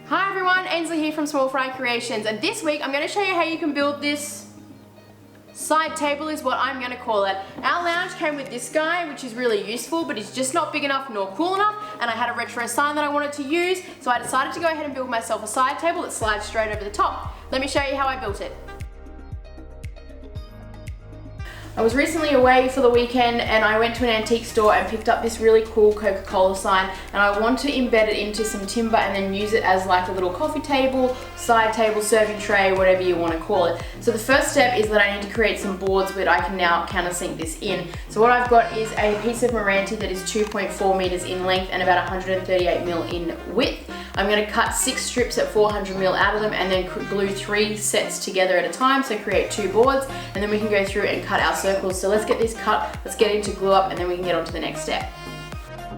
Hi everyone, Ainsley here from Small Fry Creations, and this week I'm going to show you how you can build this side table is what I'm going to call it. Our lounge came with this guy, which is really useful, but it's just not big enough nor cool enough, and I had a retro sign that I wanted to use, so I decided to go ahead and build myself a side table that slides straight over the top. Let me show you how I built it. I was recently away for the weekend and I went to an antique store and picked up this really cool Coca-Cola sign, and I want to embed it into some timber and then use it as like a little coffee table, side table, serving tray, whatever you want to call it. So the first step is that I need to create some boards but I can now countersink this in. So what I've got is a piece of Meranti that is 2.4 meters in length and about 138 mil in width. I'm going to cut 6 strips at 400 mil out of them and then glue 3 sets together at a time, so create 2 boards, and then we can go through and cut our circles. So let's get this cut, let's get into glue up, and then we can get on to the next step.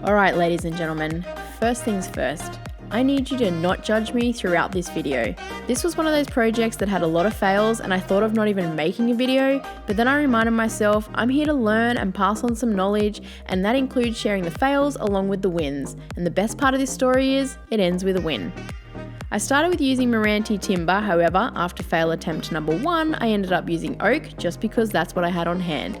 Alright ladies and gentlemen, first things first, I need you to not judge me throughout this video. This was one of those projects that had a lot of fails and I thought of not even making a video, but then I reminded myself I'm here to learn and pass on some knowledge, and that includes sharing the fails along with the wins. And the best part of this story is, it ends with a win. I started with using Meranti timber, however, after fail attempt number 1, I ended up using oak just because that's what I had on hand.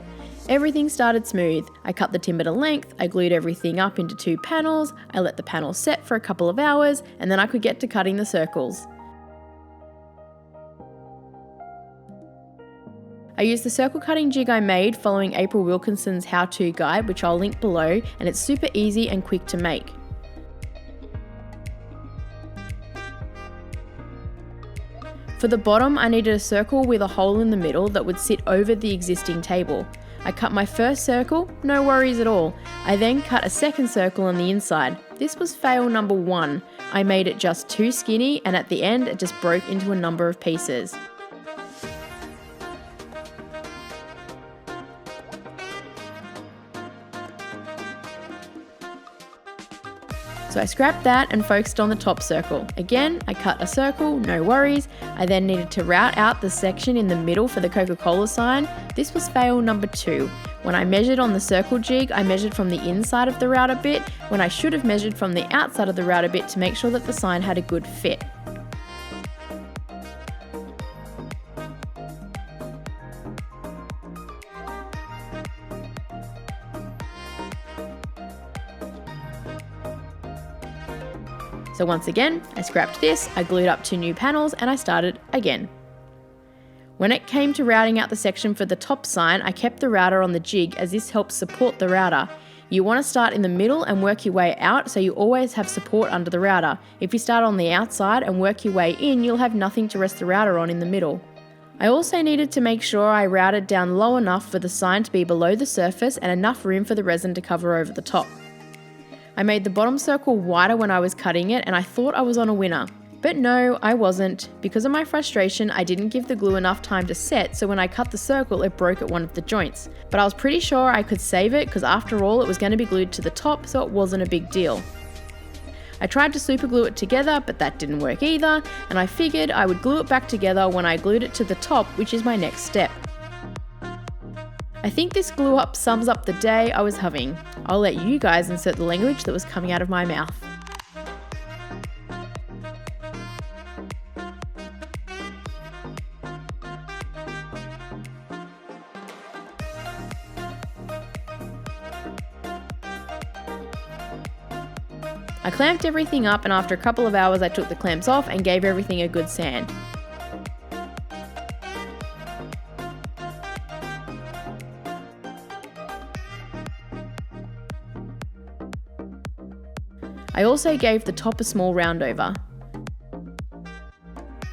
Everything started smooth. I cut the timber to length, I glued everything up into 2 panels, I let the panels set for a couple of hours, and then I could get to cutting the circles. I used the circle cutting jig I made following April Wilkinson's how-to guide, which I'll link below, and it's super easy and quick to make. For the bottom, I needed a circle with a hole in the middle that would sit over the existing table. I cut my first circle, no worries at all. I then cut a second circle on the inside. This was fail number 1. I made it just too skinny, and at the end it just broke into a number of pieces. So I scrapped that and focused on the top circle. Again, I cut a circle, no worries. I then needed to route out the section in the middle for the Coca-Cola sign. This was fail number 2. When I measured on the circle jig, I measured from the inside of the router bit, when I should have measured from the outside of the router bit to make sure that the sign had a good fit. So once again, I scrapped this, I glued up 2 new panels, and I started again. When it came to routing out the section for the top sign, I kept the router on the jig as this helps support the router. You want to start in the middle and work your way out so you always have support under the router. If you start on the outside and work your way in, you'll have nothing to rest the router on in the middle. I also needed to make sure I routed down low enough for the sign to be below the surface and enough room for the resin to cover over the top. I made the bottom circle wider when I was cutting it, and I thought I was on a winner. But no, I wasn't. Because of my frustration, I didn't give the glue enough time to set, so when I cut the circle, it broke at one of the joints. But I was pretty sure I could save it, because after all, it was going to be glued to the top, so it wasn't a big deal. I tried to super glue it together, but that didn't work either, and I figured I would glue it back together when I glued it to the top, which is my next step. I think this glue up sums up the day I was having. I'll let you guys insert the language that was coming out of my mouth. I clamped everything up, and after a couple of hours I took the clamps off and gave everything a good sand. I also gave the top a small round over.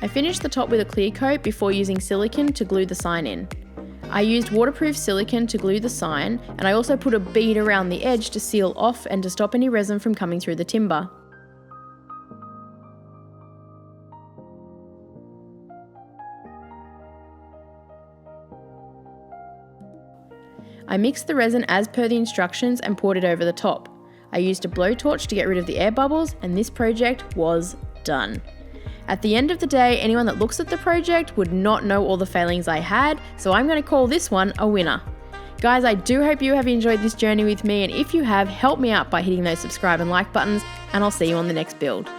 I finished the top with a clear coat before using silicone to glue the sign in. I used waterproof silicone to glue the sign, and I also put a bead around the edge to seal off and to stop any resin from coming through the timber. I mixed the resin as per the instructions and poured it over the top. I used a blowtorch to get rid of the air bubbles, and this project was done. At the end of the day, anyone that looks at the project would not know all the failings I had, so I'm going to call this one a winner. Guys, I do hope you have enjoyed this journey with me, and if you have, help me out by hitting those subscribe and like buttons, and I'll see you on the next build.